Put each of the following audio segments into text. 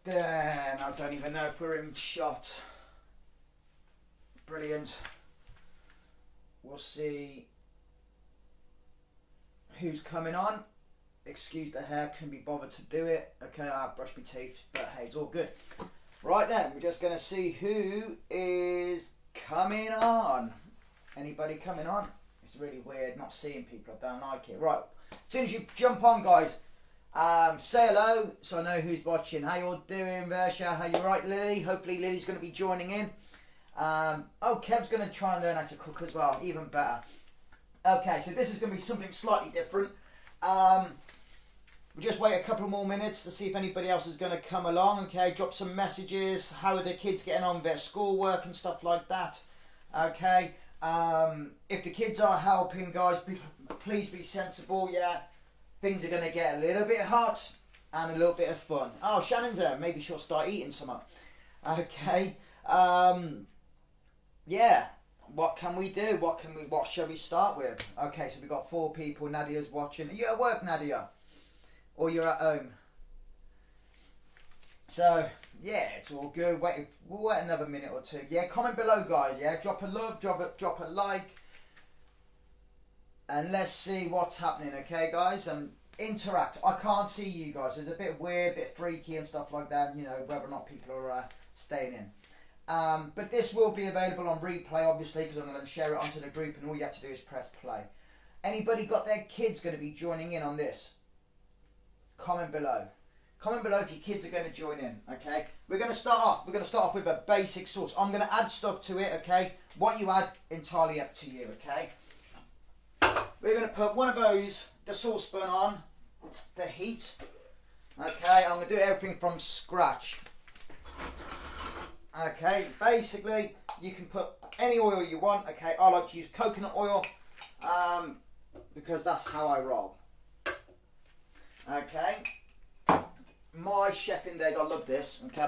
then. I don't even know if we're in shot. Brilliant. We'll see who's coming on. Excuse the hair, couldn't be bothered to do it. Okay, I've brushed my teeth, but hey, it's all good. Right then, we're just going to see who is coming on. Anybody coming on? It's really weird not seeing people. I don't like it. Right, as soon as you jump on, guys, say hello so I know who's watching. How you all doing, Versha? How you right, Lily? Hopefully Lily's going to be joining in. Oh, Kev's going to try and learn how to cook as well. Even better. Okay, so this is going to be something slightly different. We'll just wait a couple more minutes to see if anybody else is going to come along. Okay, drop some messages. How are the kids getting on with their schoolwork and stuff like that? Okay, if the kids are helping, guys, please be sensible. Yeah, things are going to get a little bit hot and a little bit of fun. Oh, Shannon's there. Maybe she'll start eating some. Okay. Yeah. What can we do? What shall we start with? Okay, so we've got 4 people. Nadia's watching. Are you at work, Nadia? Or you're at home? So, yeah, it's all good. We'll wait another minute or two. Yeah, comment below, guys. Yeah, drop a love, drop a like. And let's see what's happening, okay, guys? Interact. I can't see you guys. It's a bit weird, a bit freaky and stuff like that, you know, whether or not people are staying in. But this will be available on replay, obviously, because I'm going to share it onto the group, and all you have to do is press play. Anybody got their kids going to be joining in on this? Comment below. Comment below if your kids are going to join in, okay? We're going to start off with a basic sauce. I'm going to add stuff to it, okay? What you add, entirely up to you, okay? We're going to put one of those, the saucepan on, the heat. Okay, I'm going to do everything from scratch. Okay, basically, you can put any oil you want. Okay, I like to use coconut oil because that's how I roll. Okay, my chefing days, I love this. Okay,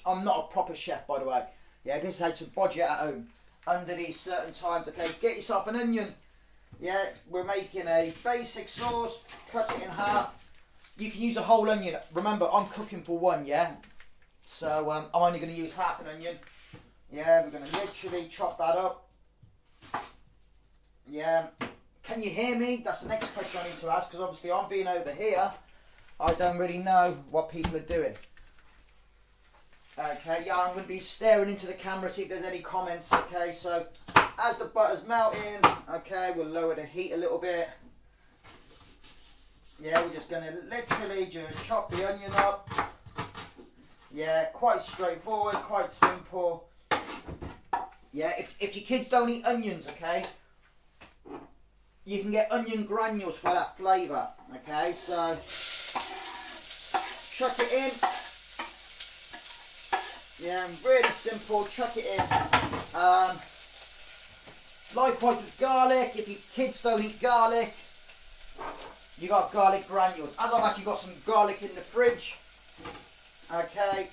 I'm not a proper chef, by the way. Yeah, this is how to budget at home under these certain times. Okay, get yourself an onion. Yeah, we're making a basic sauce. Cut it in half. You can use a whole onion. Remember, I'm cooking for one. Yeah. So I'm only going to use half an onion. Yeah, we're going to literally chop that up. Yeah. Can you hear me? That's the next question I need to ask, because obviously I'm being over here. I don't really know what people are doing. Okay, yeah, I'm going to be staring into the camera, see if there's any comments. Okay, so as the butter's melting, okay, we'll lower the heat a little bit. Yeah, we're just going to literally just chop the onion up. Yeah, quite straightforward, quite simple. Yeah, if your kids don't eat onions, okay, you can get onion granules for that flavour. Okay, so chuck it in. Yeah, really simple, chuck it in. Likewise with garlic, if your kids don't eat garlic, you got garlic granules. As I've actually got some garlic in the fridge, okay,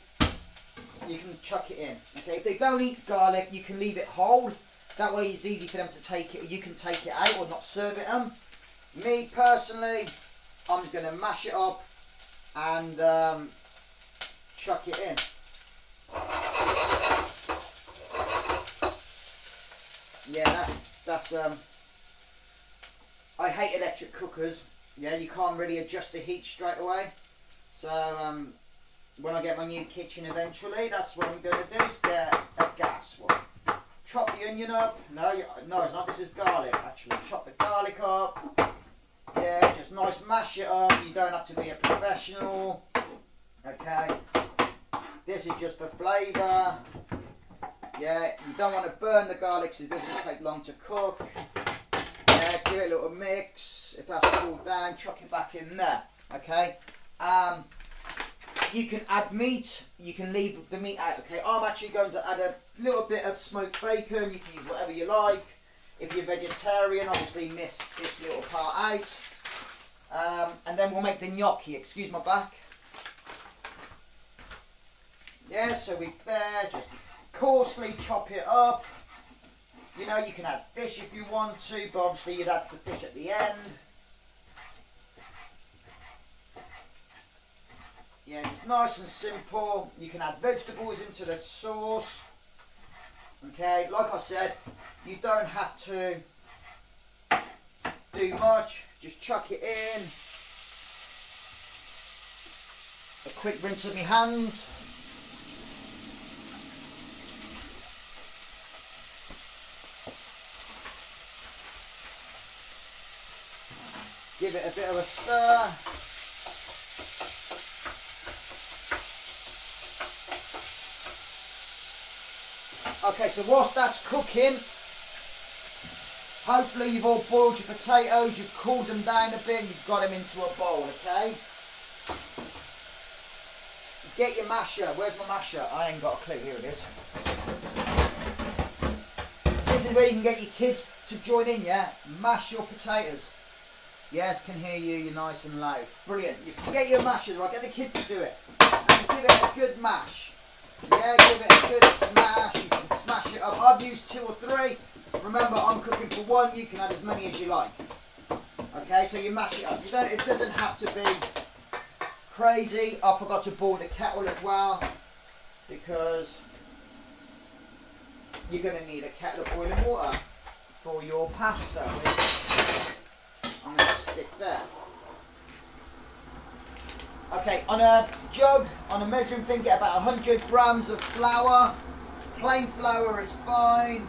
you can chuck it in. Okay, if they don't eat garlic, you can leave it whole. That way it's easy for them to take it, or you can take it out or not serve it them. Me personally, I'm just going to mash it up and chuck it in. Yeah, that's I hate electric cookers. Yeah, you can't really adjust the heat straight away. So when I get my new kitchen eventually, that's what I'm going to do, is get a gas one. Chop the onion up. No, it's not. This is garlic, actually. Chop the garlic up. Yeah, just nice mash it up. You don't have to be a professional. Okay. This is just for flavour. Yeah, you don't want to burn the garlic so it doesn't take long to cook. Yeah, give it a little mix. If that's cooled down, chuck it back in there. Okay. You can add meat, you can leave the meat out. Okay, I'm actually going to add a little bit of smoked bacon. You can use whatever you like. If you're vegetarian, obviously miss this little part out. And then we'll make the gnocchi. Excuse my back. Yeah, so we there, just coarsely chop it up. You know, you can add fish if you want to, but obviously you'd add the fish at the end. Yeah, it's nice and simple. You can add vegetables into the sauce. Okay, like I said, you don't have to do much. Just chuck it in. A quick rinse of my hands. Give it a bit of a stir. Okay, so whilst that's cooking, hopefully you've all boiled your potatoes, you've cooled them down a bit, you've got them into a bowl, okay? Get your masher. Where's my masher? I ain't got a clue. Here it is. This is where you can get your kids to join in, yeah? Mash your potatoes. Yes, can hear you, you're nice and loud. Brilliant. You can get your mashers, right? Get the kids to do it. And give it a good mash. Yeah, give it a good smash. You can smash it up. I've used 2 or 3. Remember, I'm cooking for 1. You can add as many as you like. Okay, so you mash it up. You don't. It doesn't have to be crazy. I forgot to boil the kettle as well, because you're going to need a kettle of boiling water for your pasta, which I'm going to stick there. Okay, on a jug, on a measuring thing, get about 100 grams of flour. Plain flour is fine.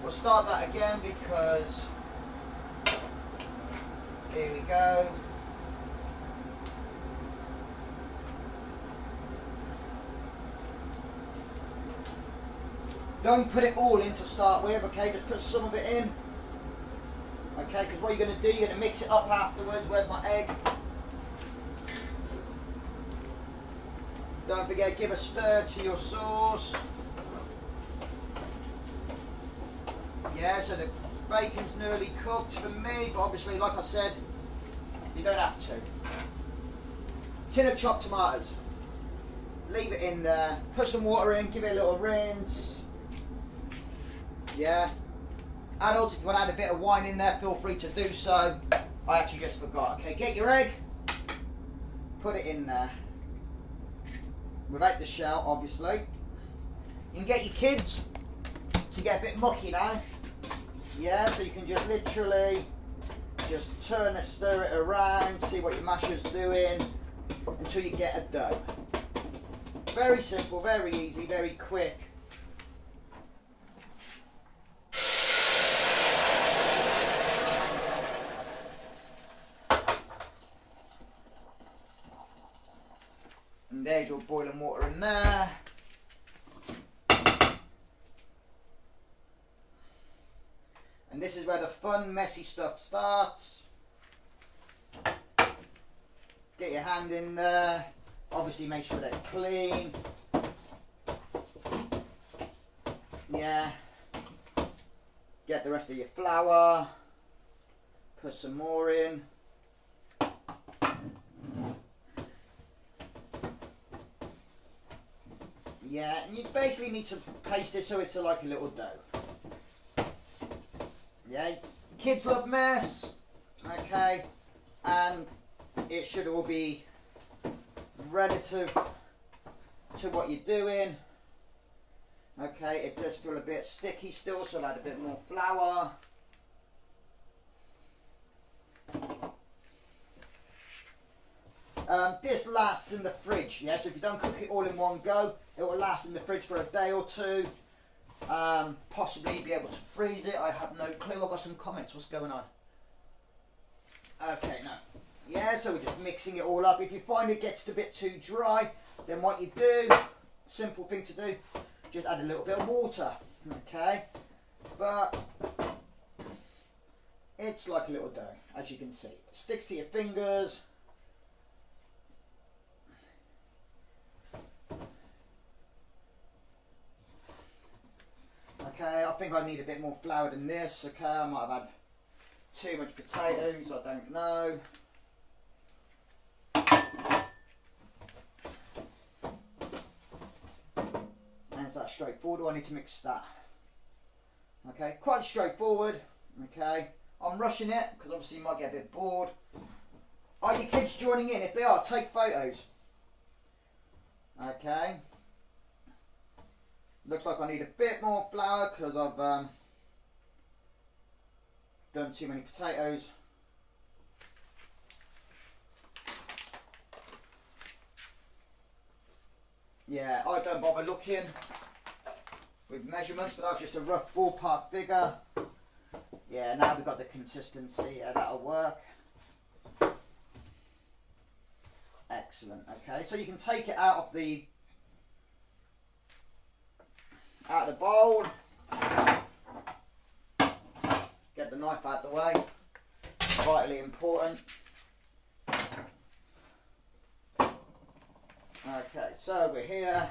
We'll start that again because, here we go. Don't put it all in to start with, okay, just put some of it in. Okay, because what you're going to do, you're going to mix it up afterwards. Where's my egg? Don't forget, give a stir to your sauce. Yeah, so the bacon's nearly cooked for me, but obviously, like I said, you don't have to. Tin of chopped tomatoes. Leave it in there. Put some water in, give it a little rinse. Yeah. Adults, if you want to add a bit of wine in there, feel free to do so. I actually just forgot. Okay, get your egg. Put it in there. Without the shell, obviously. You can get your kids to get a bit mucky now. Yeah, so you can just literally just turn and stir it around, see what your masher's doing until you get a dough. Very simple, very easy, very quick. And there's your boiling water in there. And this is where the fun, messy stuff starts. Get your hand in there. Obviously make sure they're clean. Yeah. Get the rest of your flour. Put some more in. Yeah, and you basically need to paste it so it's like a little dough. Yeah, kids love mess, okay, and it should all be relative to what you're doing. Okay, it does feel a bit sticky still, so I'll add a bit more flour. This lasts in the fridge, yeah, so if you don't cook it all in one go, it will last in the fridge for a day or 2. Possibly be able to freeze it. I have no clue. I've got some comments. What's going on? Okay, no. Yeah, so we're just mixing it all up. If you find it gets a bit too dry, then what you do, simple thing to do, just add a little bit of water. Okay, but it's like a little dough, as you can see. It sticks to your fingers. Okay, I think I need a bit more flour than this. Okay, I might have had too much potatoes, I don't know. And is that straightforward, or I need to mix that? Okay, quite straightforward. Okay, I'm rushing it because obviously you might get a bit bored. Are your kids joining in? If they are, take photos. Okay. Looks like I need a bit more flour because I've done too many potatoes. Yeah, I don't bother looking with measurements, but that's just a rough ballpark figure. Yeah, now we've got the consistency. Yeah, that'll work. Excellent. Okay, so you can take it out of the bowl. Get the knife out of the way. Vitally important. Okay, so we're here.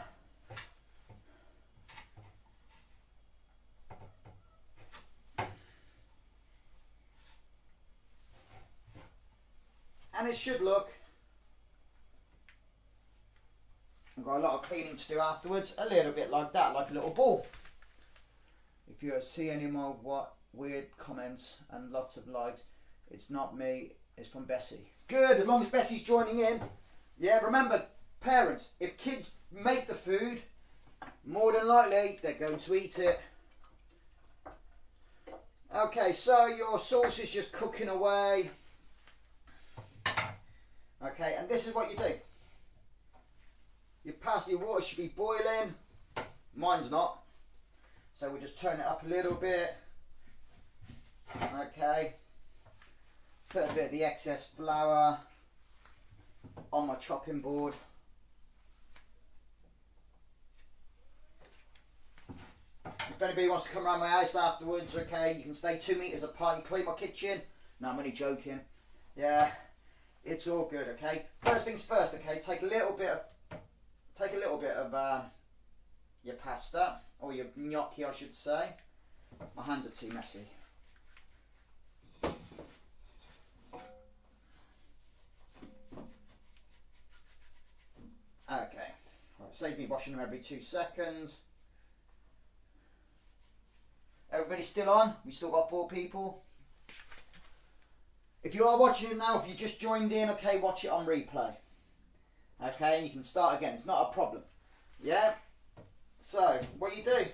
And it should look, I've got a lot of cleaning to do afterwards, a little bit like that, like a little ball. If you see any more weird comments and lots of likes, it's not me, it's from Bessie. Good, as long as Bessie's joining in. Yeah, remember, parents, if kids make the food, more than likely they're going to eat it. Okay, so your sauce is just cooking away. Okay, and this is what you do. Your water should be boiling. Mine's not. So we'll just turn it up a little bit. Okay. Put a bit of the excess flour on my chopping board. If anybody wants to come around my house afterwards, okay, you can stay 2 meters apart and clean my kitchen. No, I'm only joking. Yeah, it's all good, okay. First things first, okay. Take a little bit of your pasta, or your gnocchi, I should say. My hands are too messy. Okay, right, saves me washing them every 2 seconds. Everybody still on? We still got 4 people. If you are watching it now, if you just joined in, okay, watch it on replay. Okay, and you can start again, it's not a problem. Yeah? So, what you do,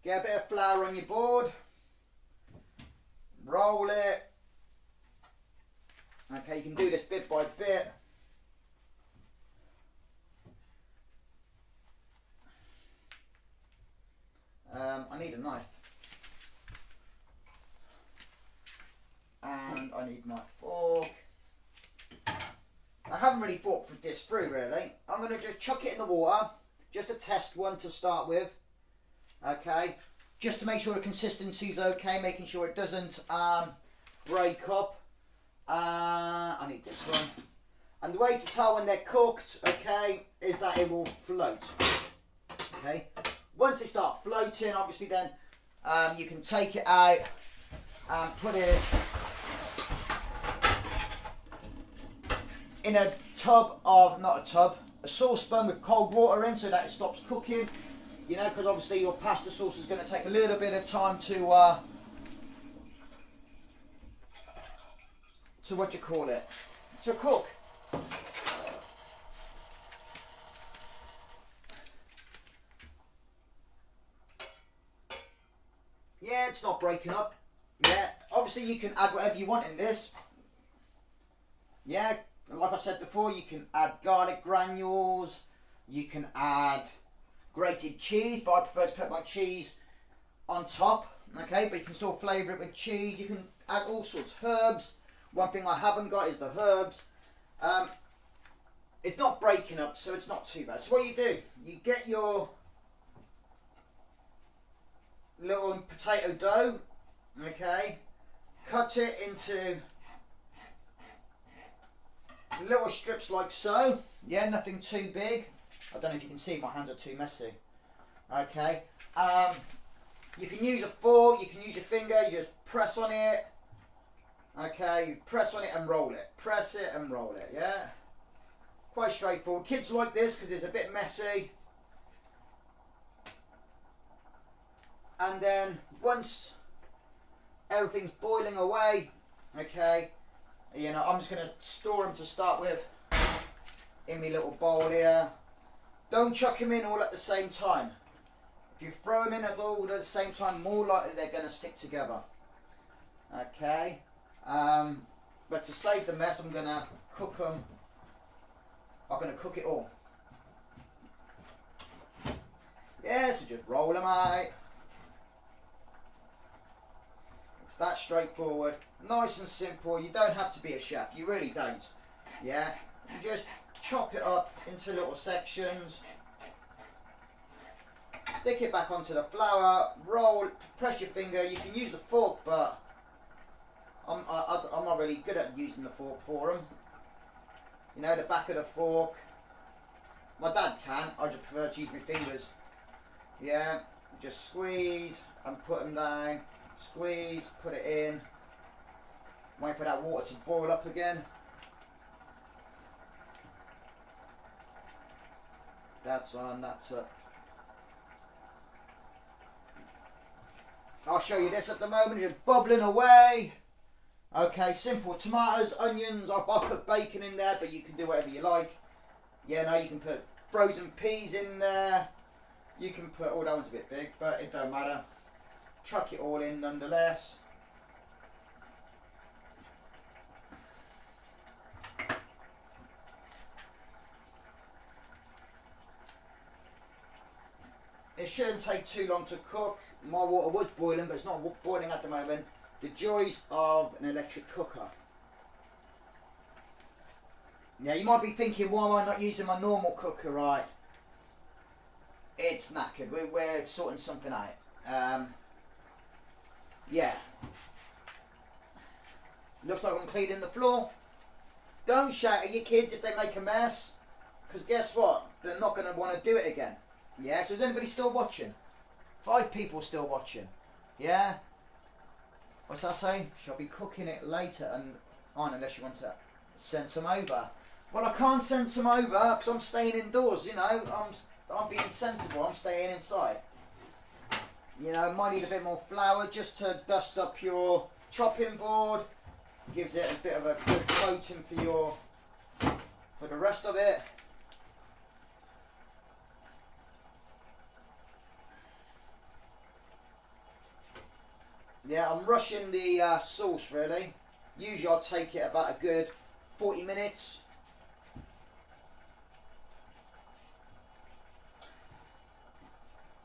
get a bit of flour on your board, roll it. Okay, you can do this bit by bit. I need a knife. And I need my fork. I haven't really thought this through really. I'm going to just chuck it in the water. Just a test one to start with. Okay. Just to make sure the consistency's okay. Making sure it doesn't break up. I need this one. And the way to tell when they're cooked, okay, is that it will float. Okay. Once they start floating, obviously then you can take it out and put it in a tub of, a saucepan with cold water in so that it stops cooking. You know, because obviously your pasta sauce is going to take a little bit of time to what do you call it? To cook. Yeah, it's not breaking up. Yeah, obviously you can add whatever you want in this. Yeah, like I said before, you can add garlic granules, you can add grated cheese, but I prefer to put my cheese on top, okay, but you can still flavour it with cheese. You can add all sorts of herbs. One thing I haven't got is the herbs. It's not breaking up, so it's not too bad. So what you do, you get your little potato dough, okay, cut it into little strips like so. Yeah, nothing too big. I don't know if you can see, my hands are too messy. Okay, you can use a fork, you can use your finger, you just press on it. Okay, you press on it and roll it. Press it and roll it, yeah? Quite straightforward. Kids like this because it's a bit messy. And then once everything's boiling away, okay, you know, I'm just going to store them to start with in my little bowl here. Don't chuck them in all at the same time. If you throw them in all at the same time, more likely they're going to stick together. Okay, but to save the mess, I'm going to cook them. I'm going to cook it all. Yeah, so just roll them out. It's that straightforward, nice and simple. You don't have to be a chef, you really don't. Yeah, you just chop it up into little sections. Stick it back onto the flour, roll, press your finger. You can use a fork, but I'm not really good at using the fork for them. You know, the back of the fork. My dad can, I just prefer to use my fingers. Yeah, just squeeze and put them down. Squeeze, put it in. Wait for that water to boil up again. That's on, that's up. I'll show you this at the moment, just bubbling away. Okay, simple tomatoes, onions. I'll put bacon in there, but you can do whatever you like. Yeah, no, you can put frozen peas in there. You can put, oh, that one's a bit big, but it don't matter. Chuck it all in nonetheless. It shouldn't take too long to cook. My water was boiling, but it's not boiling at the moment. The joys of an electric cooker. Yeah, you might be thinking, why am I not using my normal cooker, right? It's knackered. We're sorting something out. Yeah. Looks like I'm cleaning the floor. Don't shout at your kids if they make a mess, because guess what? They're not going to want to do it again. Yeah, so is anybody still watching? 5 people still watching. Yeah? What's that say? Shall be cooking it later and on, unless you want to send some over. Well, I can't send some over because I'm staying indoors, you know. I'm being sensible, I'm staying inside. You know, might need a bit more flour just to dust up your chopping board. Gives it a bit of a good coating for the rest of it. Yeah, I'm rushing the sauce really. Usually I'll take it about a good 40 minutes.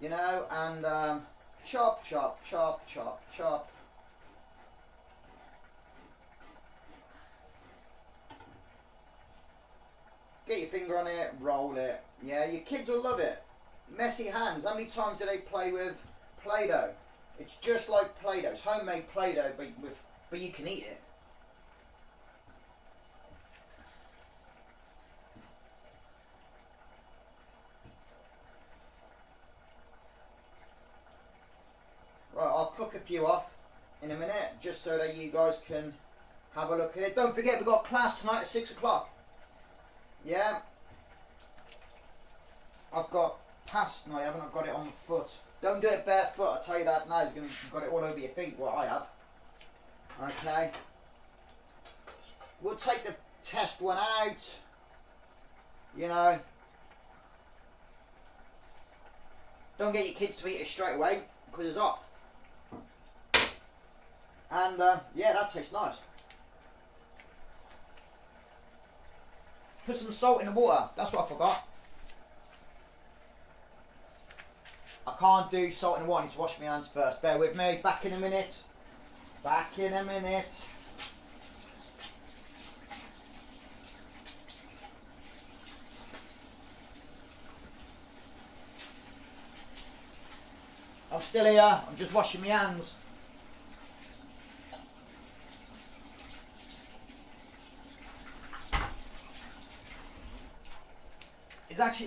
You know, and chop, chop, chop, chop, chop. Get your finger on it, roll it. Yeah, your kids will love it. Messy hands. How many times do they play with Play-Doh? It's just like Play-Doh. It's homemade Play-Doh, but you can eat it. Right, I'll cook a few off in a minute, just so that you guys can have a look at it. Don't forget, we've got class tonight at 6 o'clock. Yeah. I've got past, no I haven't, I've got it on my foot. Don't do it barefoot, I'll tell you that now, you've got it all over your feet, what I have. Okay. We'll take the test one out. You know. Don't get your kids to eat it straight away, because it's hot. And yeah, that tastes nice. Put some salt in the water, that's what I forgot. I can't do salt in the water, I need to wash my hands first. Bear with me, back in a minute. Back in a minute. I'm still here, I'm just washing my hands.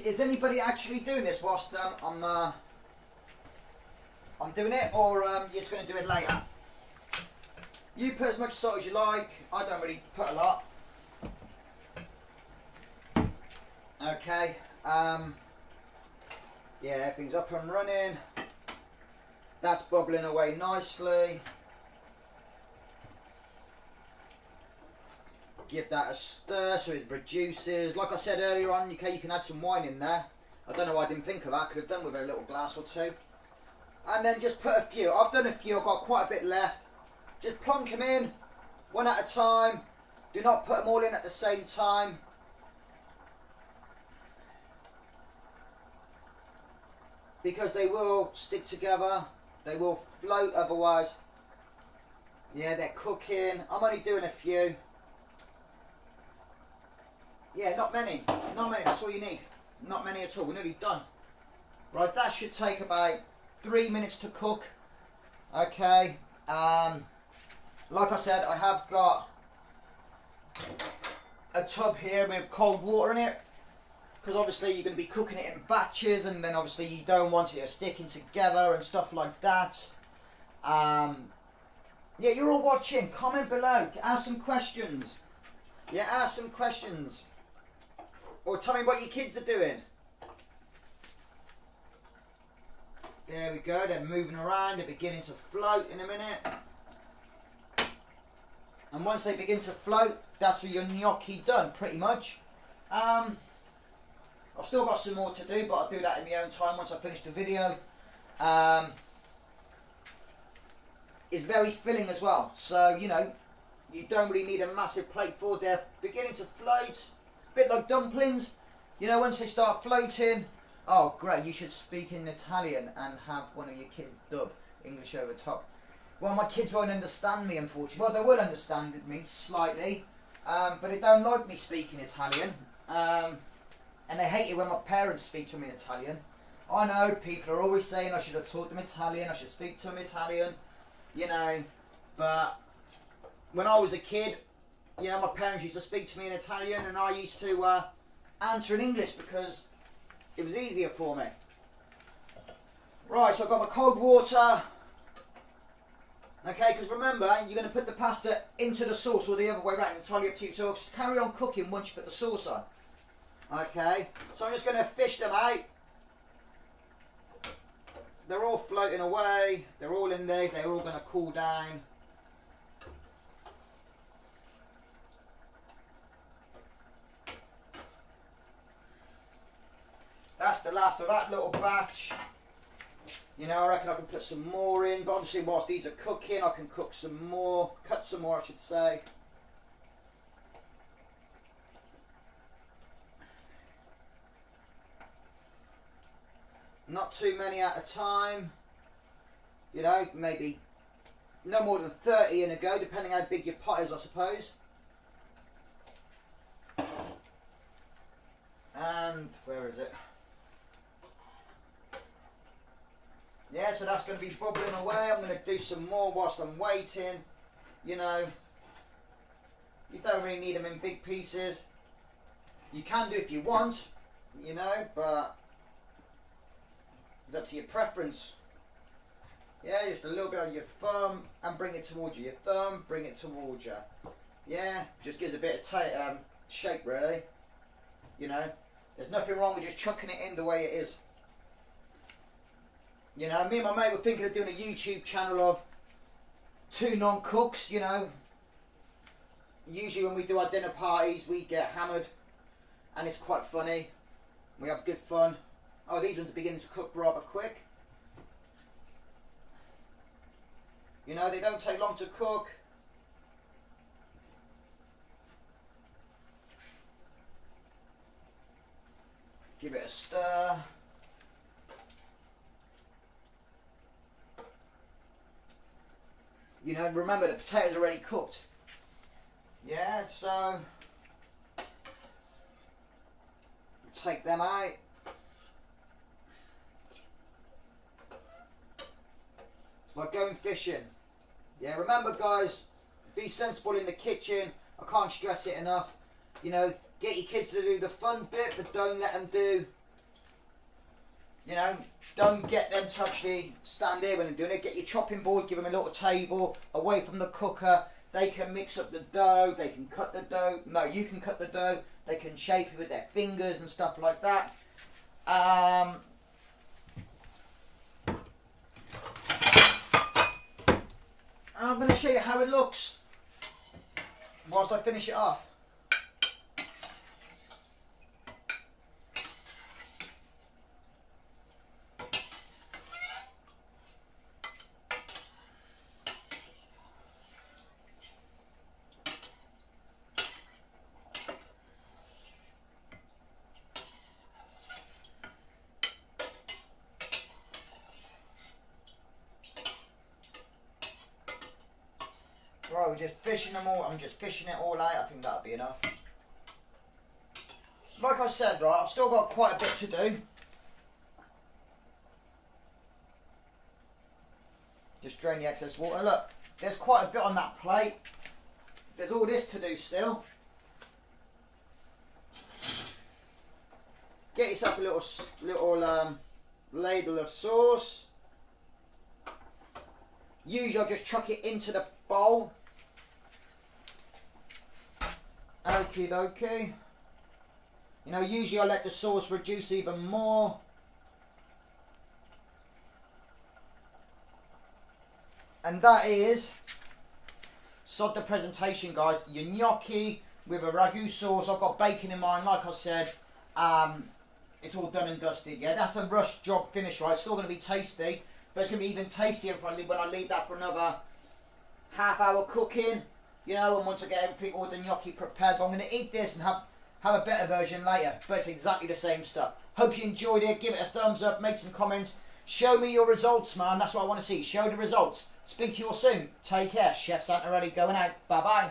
Is anybody actually doing this whilst I'm doing it, or you're just going to do it later? You put as much salt as you like. I don't really put a lot. Okay. Yeah, everything's up and running. That's bubbling away nicely. Give that a stir so it reduces. Like I said earlier on, you can add some wine in there. I don't know why I didn't think of that. Could have done with a little glass or two. And then just put a few. I've done a few. I've got quite a bit left. Just plonk them in, one at a time. Do not put them all in at the same time. Because they will stick together. They will float otherwise. Yeah, they're cooking. I'm only doing a few. Yeah, not many. Not many. That's all you need. Not many at all. We're nearly done. Right, that should take about 3 minutes to cook. Okay. Like I said, I have got a tub here with cold water in it. Because obviously you're going to be cooking it in batches, and then obviously you don't want it sticking together and stuff like that. Yeah, you're all watching. Comment below. Ask some questions. Yeah, ask some questions. Or tell me what your kids are doing. There we go. They're moving around. They're beginning to float in a minute. And once they begin to float, that's your gnocchi done, pretty much. I've still got some more to do, but I'll do that in my own time once I finish the video. It's very filling as well, so you know, you don't really need a massive plate for. They're beginning to float, a bit like dumplings. You know, once they start floating, oh great, you should speak in Italian and have one of your kids dub English over top. Well, my kids won't understand me, unfortunately. Well, they will understand me slightly, but they don't like me speaking Italian. And they hate it when my parents speak to me in Italian. I know, people are always saying I should have taught them Italian, I should speak to them Italian, you know, but when I was a kid, you know, my parents used to speak to me in Italian and I used to answer in English because it was easier for me. Right, so I've got my cold water. Okay, because remember, you're going to put the pasta into the sauce or the other way around, entirely up to you. So just carry on cooking once you put the sauce on. Okay, so I'm just going to fish them out. They're all floating away. They're all in there. They're all going to cool down. That's the last of that little batch. You know, I reckon I can put some more in. But obviously, whilst these are cooking, I can cook some more. Cut some more, I should say. Not too many at a time, you know, maybe no more than 30 in a go, depending how big your pot is, I suppose. And where is it? Yeah, so that's going to be bubbling away. I'm going to do some more whilst I'm waiting. You know, you don't really need them in big pieces. You can do if you want, you know, but it's up to your preference. Yeah, just a little bit on your thumb and bring it towards you. Your thumb, bring it towards you. Yeah, just gives a bit of shape, really. You know, there's nothing wrong with just chucking it in the way it is. You know, me and my mate were thinking of doing a YouTube channel of two non-cooks, you know. Usually when we do our dinner parties, we get hammered and it's quite funny. We have good fun. Oh, these ones are beginning to cook rather quick. You know, they don't take long to cook. Give it a stir. You know, remember the potatoes are already cooked. Yeah, so take them out. It's like going fishing. Yeah, remember guys, be sensible in the kitchen. I can't stress it enough. You know, get your kids to do the fun bit, but don't let them do, you know, don't get them to actually stand there when they're doing it. Get your chopping board, give them a little table away from the cooker. They can mix up the dough, they can cut the dough. No, you can cut the dough. They can shape it with their fingers and stuff like that. I'm going to show you how it looks whilst I finish it off. Right, we're just fishing them all. I'm just fishing it all out. I think that'll be enough. Like I said, right, I've still got quite a bit to do. Just drain the excess water. Look, there's quite a bit on that plate. There's all this to do still. Get yourself a little ladle of sauce. Usually I'll just chuck it into the bowl. Okie dokie. You know, usually I let the sauce reduce even more. And that is, sod the presentation, guys. Your gnocchi with a ragu sauce. I've got bacon in mine, like I said. It's all done and dusted, yeah. That's a rush job finish, right? It's still going to be tasty, but it's going to be even tastier when I leave that for another half-hour cooking. You know, and once I get everything, all the gnocchi prepared. But I'm going to eat this and have a better version later. But it's exactly the same stuff. Hope you enjoyed it. Give it a thumbs up. Make some comments. Show me your results, man. That's what I want to see. Show the results. Speak to you all soon. Take care. Chef Santarelli going out. Bye-bye.